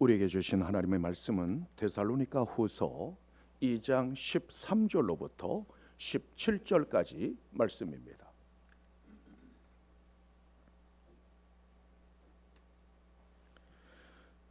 우리에게 주신 하나님의 말씀은 데살로니가 후서 2장 13절로부터 17절까지 말씀입니다.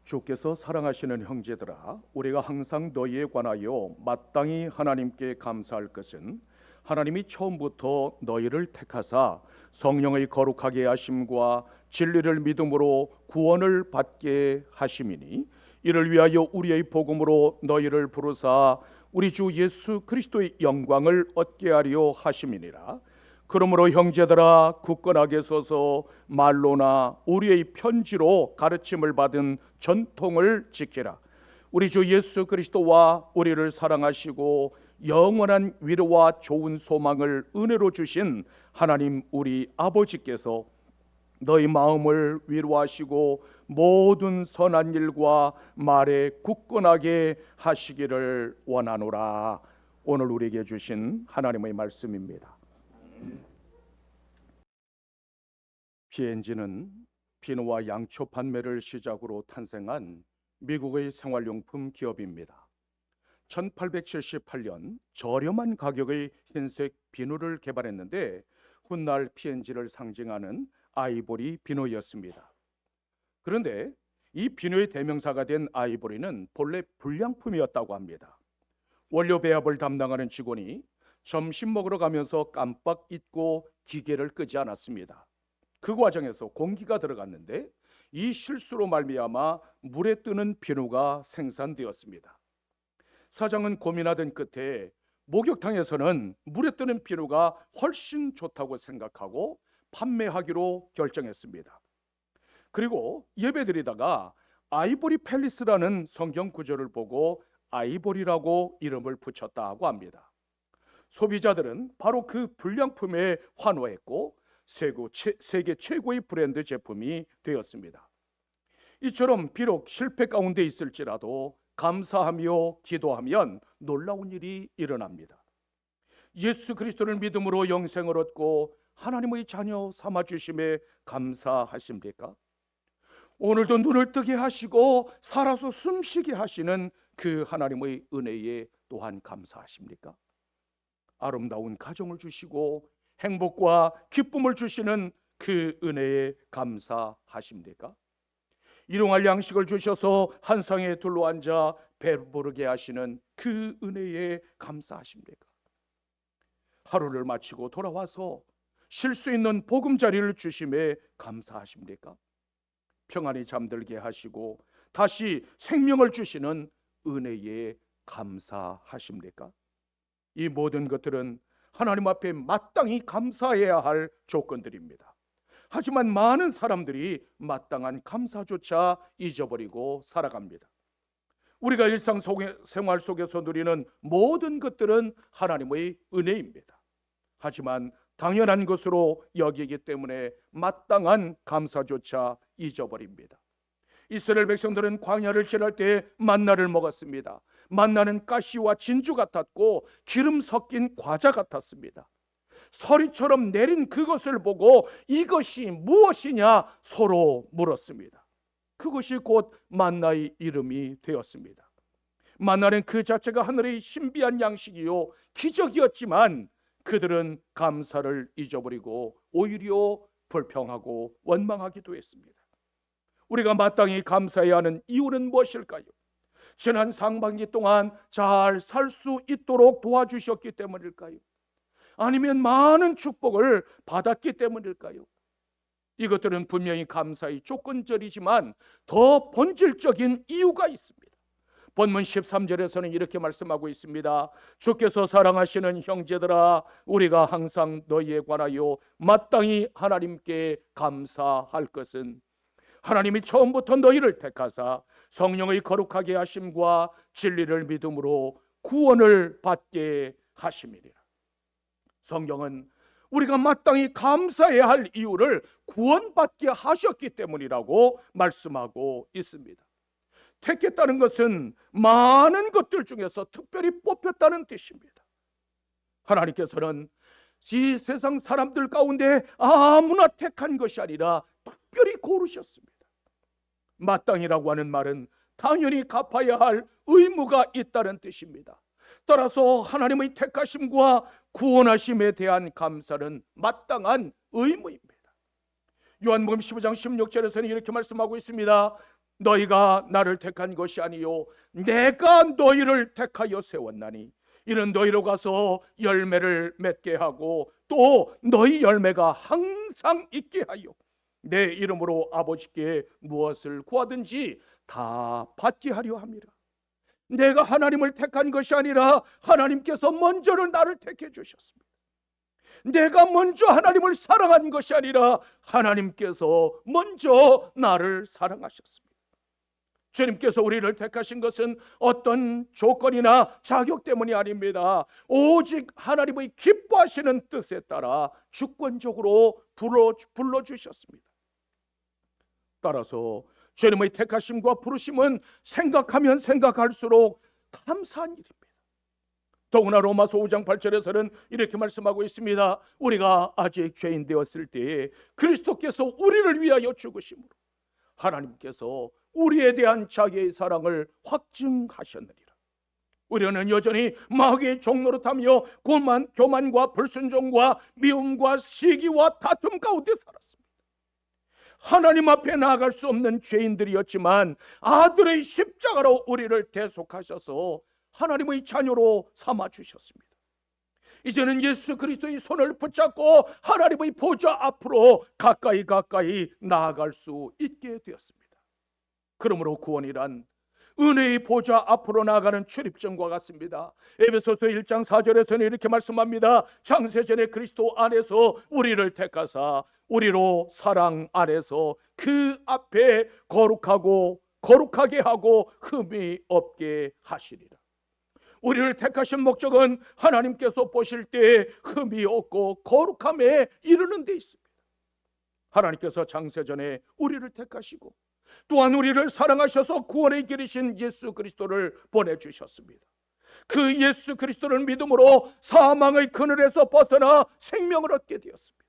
주께서 사랑하시는 형제들아, 우리가 항상 너희에 관하여 마땅히 하나님께 감사할 것은 하나님이 처음부터 너희를 택하사 성령의 거룩하게 하심과 진리를 믿음으로 구원을 받게 하심이니, 이를 위하여 우리의 복음으로 너희를 부르사 우리 주 예수 그리스도의 영광을 얻게 하려 하심이니라. 그러므로 형제들아, 굳건하게 서서 말로나 우리의 편지로 가르침을 받은 전통을 지키라. 우리 주 예수 그리스도와 우리를 사랑하시고 영원한 위로와 좋은 소망을 은혜로 주신 하나님 우리 아버지께서 너희 마음을 위로하시고 모든 선한 일과 말에 굳건하게 하시기를 원하노라. 오늘 우리에게 주신 하나님의 말씀입니다. P&G는 비누와 양초 판매를 시작으로 탄생한 미국의 생활용품 기업입니다. 1878년 저렴한 가격의 흰색 비누를 개발했는데 훗날 P&G를 상징하는 아이보리 비누였습니다. 그런데 이 비누의 대명사가 된 아이보리는 본래 불량품이었다고 합니다. 원료 배합을 담당하는 직원이 점심 먹으러 가면서 깜빡 잊고 기계를 끄지 않았습니다. 그 과정에서 공기가 들어갔는데 이 실수로 말미암아 물에 뜨는 비누가 생산되었습니다. 사장은 고민하던 끝에 목욕탕에서는 물에 뜨는 비누가 훨씬 좋다고 생각하고 판매하기로 결정했습니다. 그리고 예배드리다가 아이보리 팰리스라는 성경 구절을 보고 아이보리라고 이름을 붙였다고 합니다. 소비자들은 바로 그 불량품에 환호했고 세계 최고의 브랜드 제품이 되었습니다. 이처럼 비록 실패 가운데 있을지라도 감사하며 기도하면 놀라운 일이 일어납니다. 예수 그리스도를 믿음으로 영생을 얻고 하나님의 자녀 삼아주심에 감사하십니까? 오늘도 눈을 뜨게 하시고 살아서 숨쉬게 하시는 그 하나님의 은혜에 또한 감사하십니까? 아름다운 가정을 주시고 행복과 기쁨을 주시는 그 은혜에 감사하십니까? 일용할 양식을 주셔서 한 상에 둘러앉아 배부르게 하시는 그 은혜에 감사하십니까? 하루를 마치고 돌아와서 쉴 수 있는 보금자리를 주심에 감사하십니까? 평안히 잠들게 하시고 다시 생명을 주시는 은혜에 감사하십니까? 이 모든 것들은 하나님 앞에 마땅히 감사해야 할 조건들입니다. 하지만 많은 사람들이 마땅한 감사조차 잊어버리고 살아갑니다. 우리가 일상생활 속에서 누리는 모든 것들은 하나님의 은혜입니다. 하지만 당연한 것으로 여기기 때문에 마땅한 감사조차 잊어버립니다. 이스라엘 백성들은 광야를 지날 때 만나를 먹었습니다. 만나는 가시와 진주 같았고 기름 섞인 과자 같았습니다. 서리처럼 내린 그것을 보고 이것이 무엇이냐 서로 물었습니다. 그것이 곧 만나의 이름이 되었습니다. 만나는 그 자체가 하늘의 신비한 양식이요 기적이었지만 그들은 감사를 잊어버리고 오히려 불평하고 원망하기도 했습니다. 우리가 마땅히 감사해야 하는 이유는 무엇일까요? 지난 상반기 동안 잘 살 수 있도록 도와주셨기 때문일까요? 아니면 많은 축복을 받았기 때문일까요? 이것들은 분명히 감사의 조건절이지만 더 본질적인 이유가 있습니다. 본문 13절에서는 이렇게 말씀하고 있습니다. 주께서 사랑하시는 형제들아, 우리가 항상 너희에 관하여 마땅히 하나님께 감사할 것은 하나님이 처음부터 너희를 택하사 성령의 거룩하게 하심과 진리를 믿음으로 구원을 받게 하심이니라. 성경은 우리가 마땅히 감사해야 할 이유를 구원받게 하셨기 때문이라고 말씀하고 있습니다. 택했다는 것은 많은 것들 중에서 특별히 뽑혔다는 뜻입니다. 하나님께서는 이 세상 사람들 가운데 아무나 택한 것이 아니라 특별히 고르셨습니다. 마땅히라고 하는 말은 당연히 갚아야 할 의무가 있다는 뜻입니다. 따라서 하나님의 택하심과 구원하심에 대한 감사는 마땅한 의무입니다. 요한복음 15장 16절에서는 이렇게 말씀하고 있습니다. 너희가 나를 택한 것이 아니요 내가 너희를 택하여 세웠나니 이는 너희로 가서 열매를 맺게 하고 또 너희 열매가 항상 있게 하여 내 이름으로 아버지께 무엇을 구하든지 다 받게 하려 함이라. 내가 하나님을 택한 것이 아니라 하나님께서 먼저는 나를 택해 주셨습니다. 내가 먼저 하나님을 사랑한 것이 아니라 하나님께서 먼저 나를 사랑하셨습니다. 주님께서 우리를 택하신 것은 어떤 조건이나 자격 때문이 아닙니다. 오직 하나님의 기뻐하시는 뜻에 따라 주권적으로 불러주셨습니다. 따라서 주님의 택하심과 부르심은 생각하면 생각할수록 감사한 일입니다. 더구나 로마서 5장 8절에서는 이렇게 말씀하고 있습니다. 우리가 아직 죄인 되었을 때에 그리스도께서 우리를 위하여 죽으심으로 하나님께서 우리에 대한 자기의 사랑을 확증하셨느니라. 우리는 여전히 마귀의 종노릇하며 교만과 불순종과 미움과 시기와 다툼 가운데 살았습니다. 하나님 앞에 나아갈 수 없는 죄인들이었지만 아들의 십자가로 우리를 대속하셔서 하나님의 자녀로 삼아주셨습니다. 이제는 예수 그리스도의 손을 붙잡고 하나님의 보좌 앞으로 가까이 나아갈 수 있게 되었습니다. 그러므로 구원이란 은혜의 보좌 앞으로 나아가는 출입증과 같습니다. 에베소서 1장 4절에서는 이렇게 말씀합니다. 창세전에 그리스도 안에서 우리를 택하사 우리로 사랑 안에서 그 앞에 거룩하게 하고 흠이 없게 하시리라. 우리를 택하신 목적은 하나님께서 보실 때 흠이 없고 거룩함에 이르는 데 있습니다. 하나님께서 창세전에 우리를 택하시고 또한 우리를 사랑하셔서 구원의 길이신 예수 그리스도를 보내주셨습니다. 그 예수 그리스도를 믿음으로 사망의 그늘에서 벗어나 생명을 얻게 되었습니다.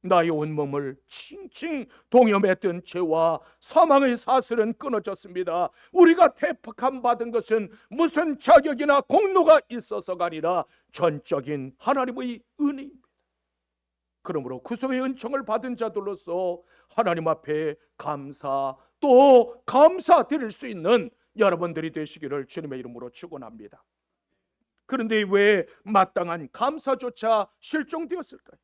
나의 온몸을 칭칭 동여맸던 죄와 사망의 사슬은 끊어졌습니다. 우리가 택함 받은 것은 무슨 자격이나 공로가 있어서가 아니라 전적인 하나님의 은혜입니다. 그러므로 구속의 은총을 받은 자들로서 하나님 앞에 감사 또 감사드릴 수 있는 여러분들이 되시기를 주님의 이름으로 축원합니다. 그런데 왜 마땅한 감사조차 실종되었을까요?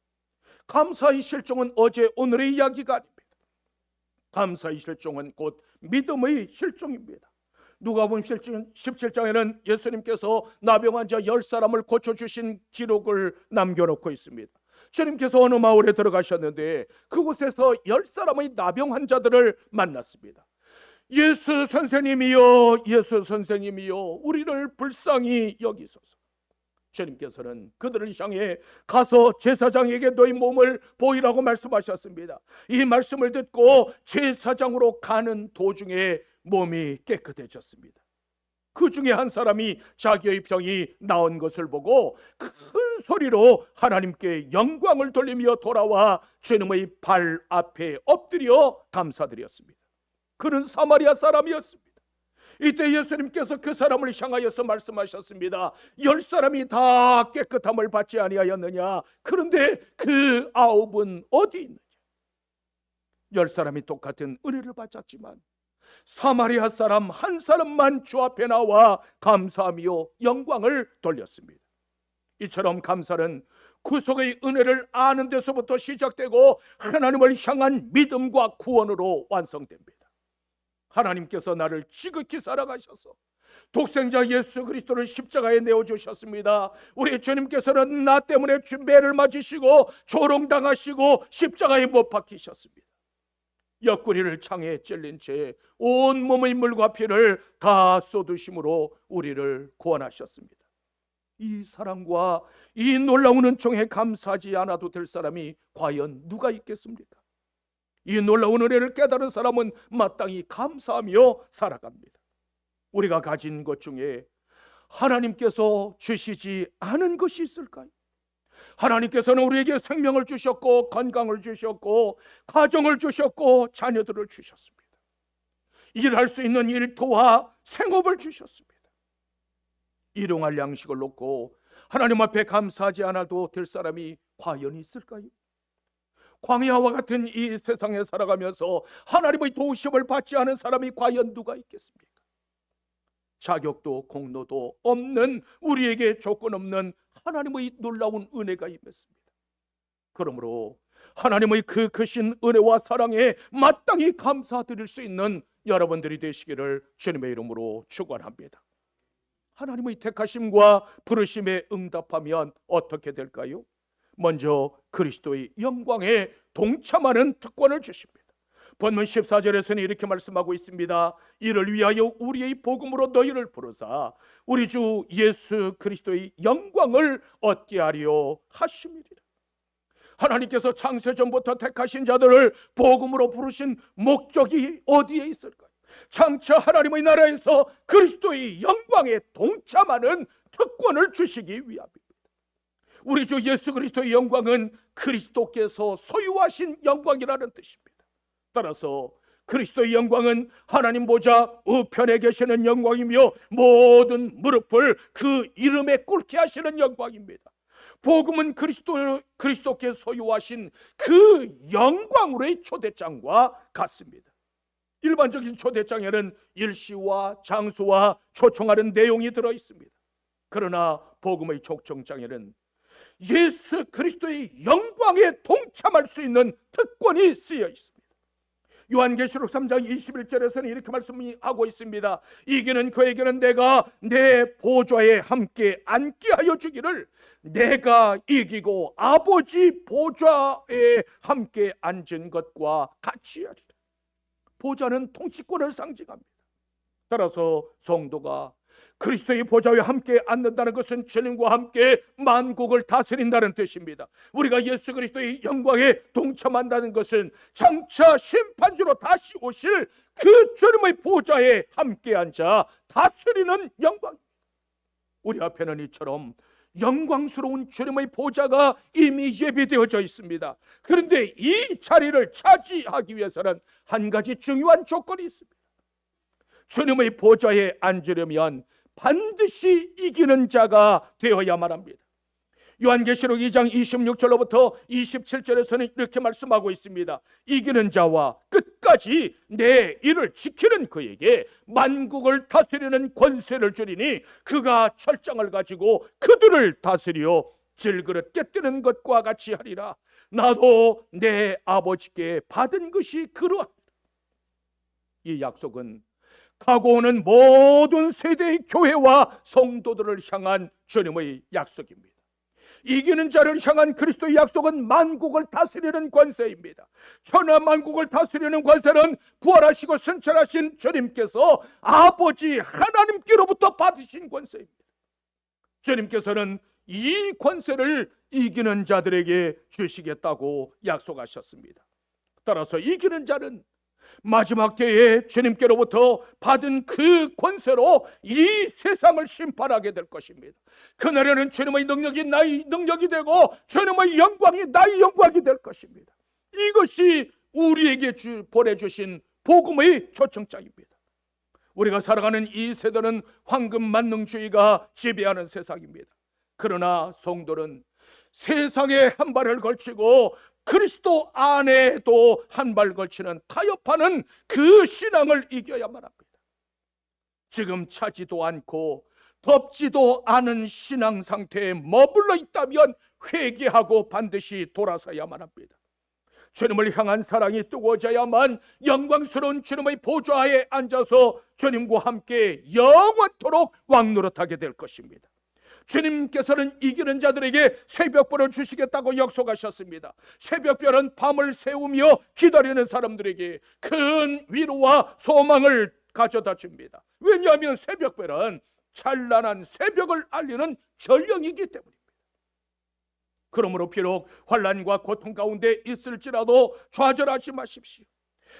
감사의 실종은 어제 오늘의 이야기가 아닙니다. 감사의 실종은 곧 믿음의 실종입니다. 누가복음 17장에는 예수님께서 나병 환자 10사람을 고쳐주신 기록을 남겨놓고 있습니다. 주님께서 어느 마을에 들어가셨는데 그곳에서 10사람의 나병 환자들을 만났습니다. 예수 선생님이여, 예수 선생님이여, 우리를 불쌍히 여기소서. 주님께서는 그들을 향해 가서 제사장에게 너희 몸을 보이라고 말씀하셨습니다. 이 말씀을 듣고 제사장으로 가는 도중에 몸이 깨끗해졌습니다. 그 중에 한 사람이 자기의 병이 나은 것을 보고 큰 소리로 하나님께 영광을 돌리며 돌아와 주님의 발 앞에 엎드려 감사드렸습니다. 그는 사마리아 사람이었습니다. 이때 예수님께서 그 사람을 향하여서 말씀하셨습니다. 10사람이 다 깨끗함을 받지 아니하였느냐? 그런데 그 9은 어디 있느냐? 10사람이 똑같은 은혜를 받았지만 사마리아 사람 한 사람만 주 앞에 나와 감사하며 영광을 돌렸습니다. 이처럼 감사는 구속의 은혜를 아는 데서부터 시작되고 하나님을 향한 믿음과 구원으로 완성됩니다. 하나님께서 나를 지극히 사랑하셔서 독생자 예수 그리스도를 십자가에 내어주셨습니다. 우리 주님께서는 나 때문에 매를 맞으시고 조롱당하시고 십자가에 못 박히셨습니다. 옆구리를 창에 찔린 채 온몸의 물과 피를 다 쏟으심으로 우리를 구원하셨습니다. 이 사랑과 이 놀라운 은총에 감사하지 않아도 될 사람이 과연 누가 있겠습니까? 이 놀라운 은혜를 깨달은 사람은 마땅히 감사하며 살아갑니다. 우리가 가진 것 중에 하나님께서 주시지 않은 것이 있을까요? 하나님께서는 우리에게 생명을 주셨고 건강을 주셨고 가정을 주셨고 자녀들을 주셨습니다. 일할 수 있는 일터와 생업을 주셨습니다. 일용할 양식을 놓고 하나님 앞에 감사하지 않아도 될 사람이 과연 있을까요? 광야와 같은 이 세상에 살아가면서 하나님의 도우심을 받지 않은 사람이 과연 누가 있겠습니까? 자격도 공로도 없는 우리에게 조건 없는 하나님의 놀라운 은혜가 임했습니다. 그러므로 하나님의 그 크신 은혜와 사랑에 마땅히 감사드릴 수 있는 여러분들이 되시기를 주님의 이름으로 축원합니다. 하나님의 택하심과 부르심에 응답하면 어떻게 될까요? 먼저 그리스도의 영광에 동참하는 특권을 주십니다. 본문 14절에서는 이렇게 말씀하고 있습니다. 이를 위하여 우리의 복음으로 너희를 부르사 우리 주 예수 그리스도의 영광을 얻게 하려 하심이리라. 하나님께서 창세전부터 택하신 자들을 복음으로 부르신 목적이 어디에 있을까요? 장차 하나님의 나라에서 그리스도의 영광에 동참하는 특권을 주시기 위함입니다. 우리 주 예수 그리스도의 영광은 그리스도께서 소유하신 영광이라는 뜻입니다. 따라서 그리스도의 영광은 하나님 보좌 우편에 계시는 영광이며 모든 무릎을 그 이름에 꿇게 하시는 영광입니다. 복음은 그리스도께서 소유하신 그 영광으로의 초대장과 같습니다. 일반적인 초대장에는 일시와 장소와 초청하는 내용이 들어 있습니다. 그러나 복음의 초청장에는 예수 그리스도의 영광에 동참할 수 있는 특권이 쓰여 있습니다. 요한계시록 3장 21절에서는 이렇게 말씀하고 있습니다. 이기는 그에게는 내가 내 보좌에 함께 앉게 하여 주기를, 내가 이기고 아버지 보좌에 함께 앉은 것과 같이 하리라. 보좌는 통치권을 상징합니다. 따라서 성도가 그리스도의 보좌에 함께 앉는다는 것은 주님과 함께 만국을 다스린다는 뜻입니다. 우리가 예수 그리스도의 영광에 동참한다는 것은 장차 심판주로 다시 오실 그 주님의 보좌에 함께 앉아 다스리는 영광. 우리 앞에는 이처럼 영광스러운 주님의 보좌가 이미 예비되어져 있습니다. 그런데 이 자리를 차지하기 위해서는 한 가지 중요한 조건이 있습니다. 주님의 보좌에 앉으려면 반드시 이기는 자가 되어야만 합니다. 요한계시록 2장 26절로부터 27절에서는 이렇게 말씀하고 있습니다. 이기는 자와 끝까지 내 일을 지키는 그에게 만국을 다스리는 권세를 주리니 그가 철장을 가지고 그들을 다스려 질그릇 깨뜨리는 것과 같이 하리라. 나도 내 아버지께 받은 것이 그러하다. 이 약속은 가고 오는 모든 세대의 교회와 성도들을 향한 주님의 약속입니다. 이기는 자를 향한 그리스도의 약속은 만국을 다스리는 권세입니다. 천하 만국을 다스리는 권세는 부활하시고 승천하신 주님께서 아버지 하나님께로부터 받으신 권세입니다. 주님께서는 이 권세를 이기는 자들에게 주시겠다고 약속하셨습니다. 따라서 이기는 자는 마지막 때에 주님께로부터 받은 그 권세로 이 세상을 심판하게 될 것입니다. 그날에는 주님의 능력이 나의 능력이 되고 주님의 영광이 나의 영광이 될 것입니다. 이것이 우리에게 보내주신 복음의 초청장입니다. 우리가 살아가는 이 세대는 황금 만능주의가 지배하는 세상입니다. 그러나 성도는 세상에 한 발을 걸치고 그리스도 안에도 한 발 걸치는 타협하는 그 신앙을 이겨야만 합니다. 지금 차지도 않고 덥지도 않은 신앙 상태에 머물러 있다면 회개하고 반드시 돌아서야만 합니다. 주님을 향한 사랑이 뜨거워져야만 영광스러운 주님의 보좌에 앉아서 주님과 함께 영원토록 왕노릇하게 될 것입니다. 주님께서는 이기는 자들에게 새벽별을 주시겠다고 약속하셨습니다. 새벽별은 밤을 새우며 기다리는 사람들에게 큰 위로와 소망을 가져다 줍니다. 왜냐하면 새벽별은 찬란한 새벽을 알리는 전령이기 때문입니다. 그러므로 비록 환난과 고통 가운데 있을지라도 좌절하지 마십시오.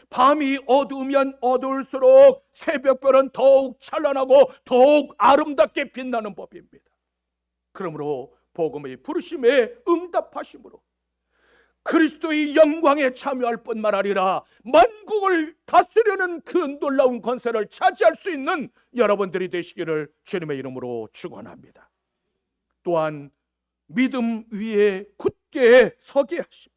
밤이 어두우면 어두울수록 새벽별은 더욱 찬란하고 더욱 아름답게 빛나는 법입니다. 그러므로 복음의 부르심에 응답하심으로 그리스도의 영광에 참여할 뿐만 아니라 만국을 다스리는 그 놀라운 권세를 차지할 수 있는 여러분들이 되시기를 주님의 이름으로 축원합니다. 또한 믿음 위에 굳게 서게 하십니다.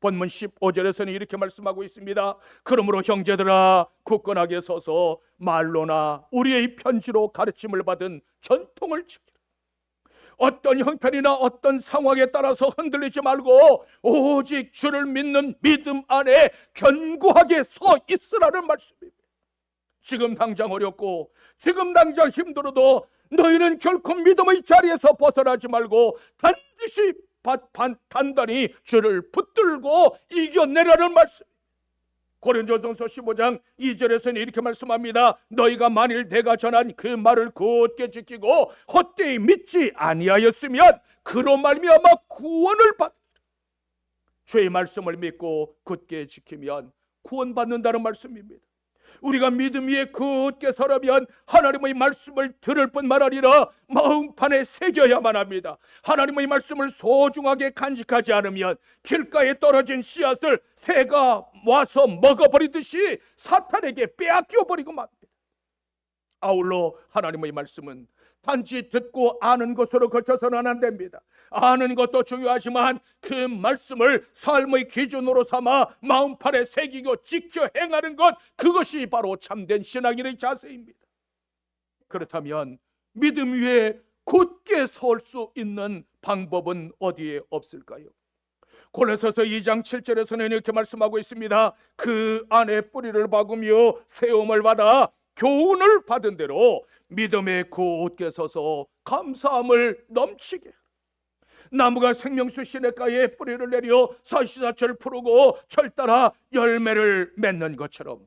본문 15절에서는 이렇게 말씀하고 있습니다. 그러므로 형제들아 굳건하게 서서 말로나 우리의 편지로 가르침을 받은 전통을 지키라. 어떤 형편이나 어떤 상황에 따라서 흔들리지 말고 오직 주를 믿는 믿음 안에 견고하게 서 있으라는 말씀입니다. 지금 당장 어렵고 지금 당장 힘들어도 너희는 결코 믿음의 자리에서 벗어나지 말고 반드시 단단히 주를 붙들고 이겨내라는 말씀. 고린도전서 15장 2절에서는 이렇게 말씀합니다. 너희가 만일 내가 전한 그 말을 굳게 지키고 헛되이 믿지 아니하였으면 그로 말미암아 구원을 받으리라. 주의 말씀을 믿고 굳게 지키면 구원받는다는 말씀입니다. 우리가 믿음 위에 굳게 서려면 하나님의 말씀을 들을 뿐만 아니라 마음판에 새겨야만 합니다. 하나님의 말씀을 소중하게 간직하지 않으면 길가에 떨어진 씨앗을 새가 와서 먹어버리듯이 사탄에게 빼앗겨버리고 맙니다. 아울러 하나님의 말씀은 단지 듣고 아는 것으로 그쳐서는 안 됩니다. 아는 것도 중요하지만 그 말씀을 삶의 기준으로 삼아 마음판에 새기고 지켜 행하는 것, 그것이 바로 참된 신앙인의 자세입니다. 그렇다면 믿음 위에 굳게 설 수 있는 방법은 어디에 없을까요? 골로새서 2장 7절에서는 이렇게 말씀하고 있습니다. 그 안에 뿌리를 박으며 세움을 받아 교훈을 받은 대로 믿음에 굳게 서서 감사함을 넘치게. 나무가 생명수 시냇가에 뿌리를 내려 사시사철 푸르고 철따라 열매를 맺는 것처럼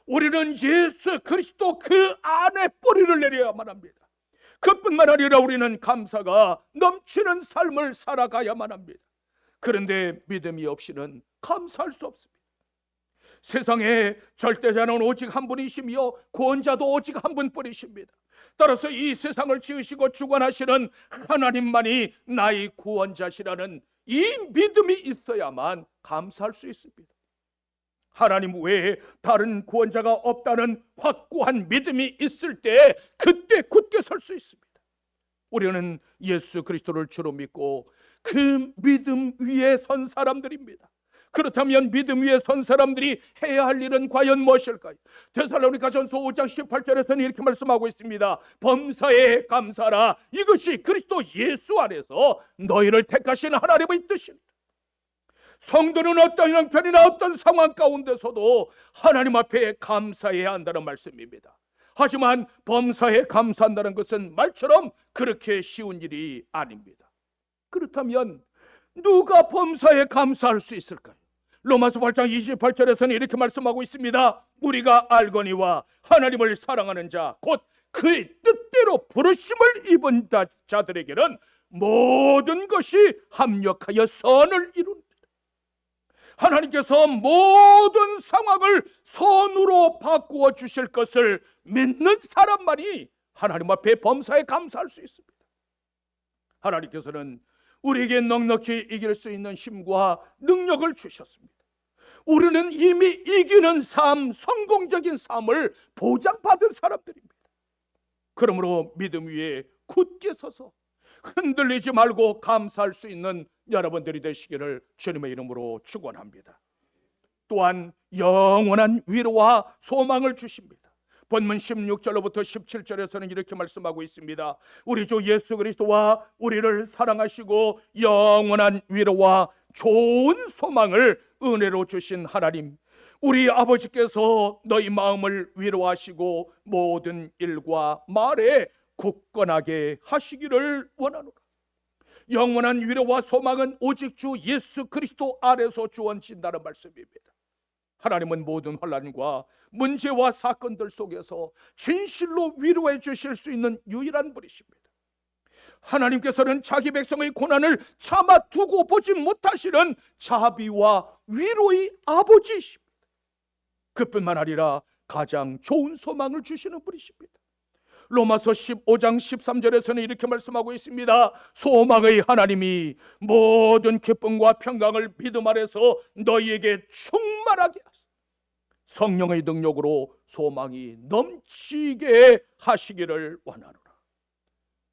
우리는 예수 그리스도 그 안에 뿌리를 내려야만 합니다. 그뿐만 아니라 우리는 감사가 넘치는 삶을 살아가야만 합니다. 그런데 믿음이 없이는 감사할 수 없습니다. 세상에 절대자는 오직 한 분이시며 구원자도 오직 한 분뿐이십니다. 따라서 이 세상을 지으시고 주관하시는 하나님만이 나의 구원자시라는 이 믿음이 있어야만 감사할 수 있습니다. 하나님 외에 다른 구원자가 없다는 확고한 믿음이 있을 때 그때 굳게 설 수 있습니다. 우리는 예수 그리스도를 주로 믿고 그 믿음 위에 선 사람들입니다. 그렇다면 믿음 위에 선 사람들이 해야 할 일은 과연 무엇일까요? 데살로니가전서 5장 18절에서는 이렇게 말씀하고 있습니다. 범사에 감사라. 이것이 그리스도 예수 안에서 너희를 택하신 하나님의 뜻입니다. 성도는 어떤 형편이나 어떤 상황 가운데서도 하나님 앞에 감사해야 한다는 말씀입니다. 하지만 범사에 감사한다는 것은 말처럼 그렇게 쉬운 일이 아닙니다. 그렇다면 누가 범사에 감사할 수 있을까요? 로마서 8장 28절에서는 이렇게 말씀하고 있습니다. 우리가 알거니와 하나님을 사랑하는 자 곧 그의 뜻대로 부르심을 입은 자들에게는 모든 것이 합력하여 선을 이룬다. 하나님께서 모든 상황을 선으로 바꾸어 주실 것을 믿는 사람만이 하나님 앞에 범사에 감사할 수 있습니다. 하나님께서는 우리에게 넉넉히 이길 수 있는 힘과 능력을 주셨습니다. 우리는 이미 이기는 삶, 성공적인 삶을 보장받은 사람들입니다. 그러므로 믿음 위에 굳게 서서 흔들리지 말고 감사할 수 있는 여러분들이 되시기를 주님의 이름으로 축원합니다. 또한 영원한 위로와 소망을 주십니다. 본문 16절로부터 17절에서는 이렇게 말씀하고 있습니다. 우리 주 예수 그리스도와 우리를 사랑하시고 영원한 위로와 좋은 소망을 은혜로 주신 하나님, 우리 아버지께서 너희 마음을 위로하시고 모든 일과 말에 굳건하게 하시기를 원하노라. 영원한 위로와 소망은 오직 주 예수 그리스도 안에서 주어진다는 말씀입니다. 하나님은 모든 환난과 문제와 사건들 속에서 진실로 위로해 주실 수 있는 유일한 분이십니다. 하나님께서는 자기 백성의 고난을 참아 두고 보지 못하시는 자비와 위로의 아버지이십니다. 그뿐만 아니라 가장 좋은 소망을 주시는 분이십니다. 로마서 15장 13절에서는 이렇게 말씀하고 있습니다. 소망의 하나님이 모든 기쁨과 평강을 믿음 안에서 너희에게 충만하게 하소서. 성령의 능력으로 소망이 넘치게 하시기를 원하노라.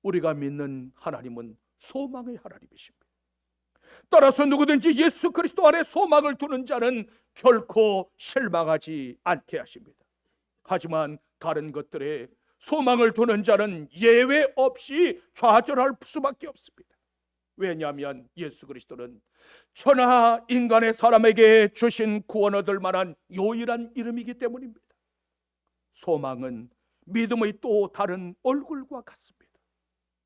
우리가 믿는 하나님은 소망의 하나님이십니다. 따라서 누구든지 예수 그리스도 안에 소망을 두는 자는 결코 실망하지 않게 하십니다. 하지만 다른 것들에 소망을 두는 자는 예외 없이 좌절할 수밖에 없습니다. 왜냐하면 예수 그리스도는 천하 인간의 사람에게 주신 구원 얻을 만한 유일한 이름이기 때문입니다. 소망은 믿음의 또 다른 얼굴과 같습니다.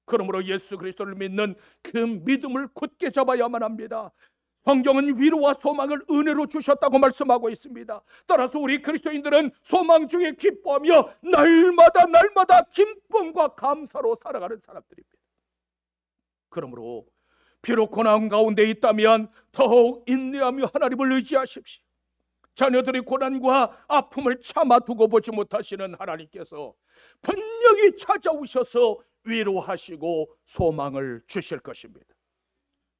그러므로 예수 그리스도를 믿는 그 믿음을 굳게 잡아야만 합니다. 성경은 위로와 소망을 은혜로 주셨다고 말씀하고 있습니다. 따라서 우리 그리스도인들은 소망 중에 기뻐하며 날마다 기쁨과 감사로 살아가는 사람들입니다. 그러므로 비록 고난 가운데 있다면 더욱 인내하며 하나님을 의지하십시오. 자녀들이 고난과 아픔을 참아두고 보지 못하시는 하나님께서 분명히 찾아오셔서 위로하시고 소망을 주실 것입니다.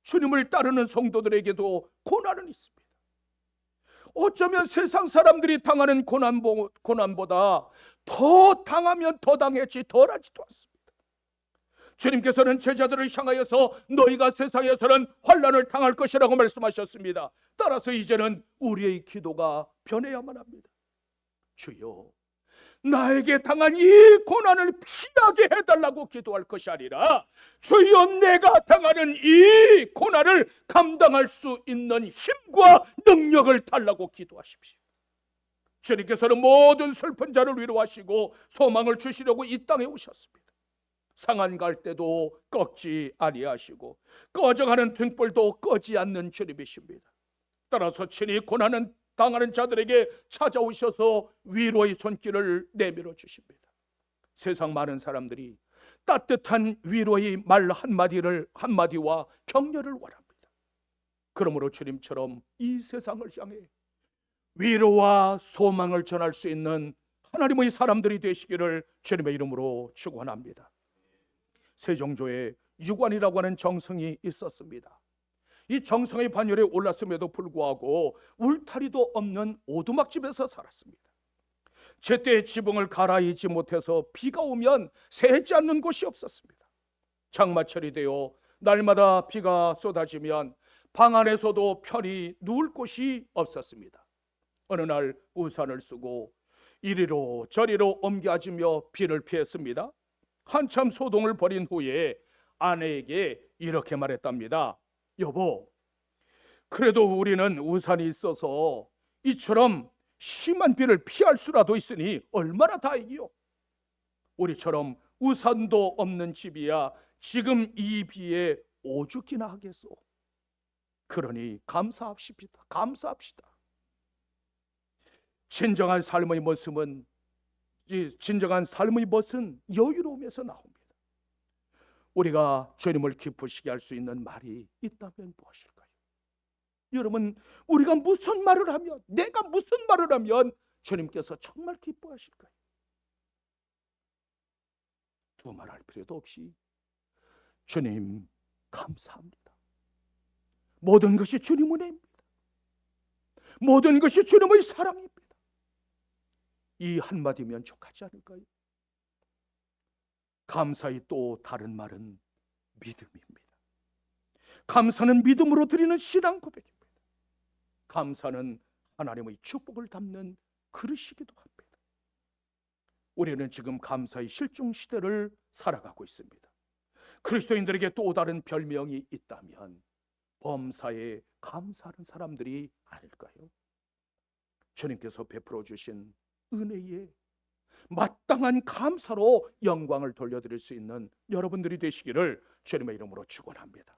주님을 따르는 성도들에게도 고난은 있습니다. 어쩌면 세상 사람들이 당하는 고난보다 더 당하면 더 당했지 덜하지도 않습니다. 주님께서는 제자들을 향하여서 너희가 세상에서는 환난을 당할 것이라고 말씀하셨습니다. 따라서 이제는 우리의 기도가 변해야만 합니다. 주여, 나에게 당한 이 고난을 피하게 해달라고 기도할 것이 아니라 주여, 내가 당하는 이 고난을 감당할 수 있는 힘과 능력을 달라고 기도하십시오. 주님께서는 모든 슬픈 자를 위로하시고 소망을 주시려고 이 땅에 오셨습니다. 상한 갈 때도 꺾지 아니하시고 꺼져가는 등불도 꺼지 않는 주님이십니다. 따라서 친히 고난은 당하는 자들에게 찾아오셔서 위로의 손길을 내밀어 주십니다. 세상 많은 사람들이 따뜻한 위로의 말 한마디와 격려를 원합니다. 그러므로 주님처럼 이 세상을 향해 위로와 소망을 전할 수 있는 하나님의 사람들이 되시기를 주님의 이름으로 축원합니다. 세종조에 유관이라고 하는 정성이 있었습니다. 이 정성의 반열에 올랐음에도 불구하고 울타리도 없는 오두막집에서 살았습니다. 제때 지붕을 갈아입지 못해서 비가 오면 새지 않는 곳이 없었습니다. 장마철이 되어 날마다 비가 쏟아지면 방 안에서도 편히 누울 곳이 없었습니다. 어느 날 우산을 쓰고 이리로 저리로 옮겨지며 비를 피했습니다. 한참 소동을 벌인 후에 아내에게 이렇게 말했답니다. 여보, 그래도 우리는 우산이 있어서 이처럼 심한 비를 피할 수라도 있으니 얼마나 다행이요. 우리처럼 우산도 없는 집이야 지금 이 비에 오죽이나 하겠소. 그러니 감사합시다. 진정한 삶의 멋은 여유로움에서 나옵니다. 우리가 주님을 기쁘시게 할 수 있는 말이 있다면 무엇일까요? 여러분, 우리가 무슨 말을 하면, 내가 무슨 말을 하면 주님께서 정말 기뻐하실까요? 두말할 필요도 없이 주님 감사합니다. 모든 것이 주님 은혜입니다. 모든 것이 주님의 사랑입니다. 이 한마디면 족하지 않을까요? 감사의 또 다른 말은 믿음입니다. 감사는 믿음으로 드리는 신앙 고백입니다. 감사는 하나님의 축복을 담는 그릇이기도 합니다. 우리는 지금 감사의 실종 시대를 살아가고 있습니다. 그리스도인들에게 또 다른 별명이 있다면 범사에 감사하는 사람들이 아닐까요? 주님께서 베풀어 주신 은혜에 마땅한 감사로 영광을 돌려드릴 수 있는 여러분들이 되시기를 주님의 이름으로 축원합니다.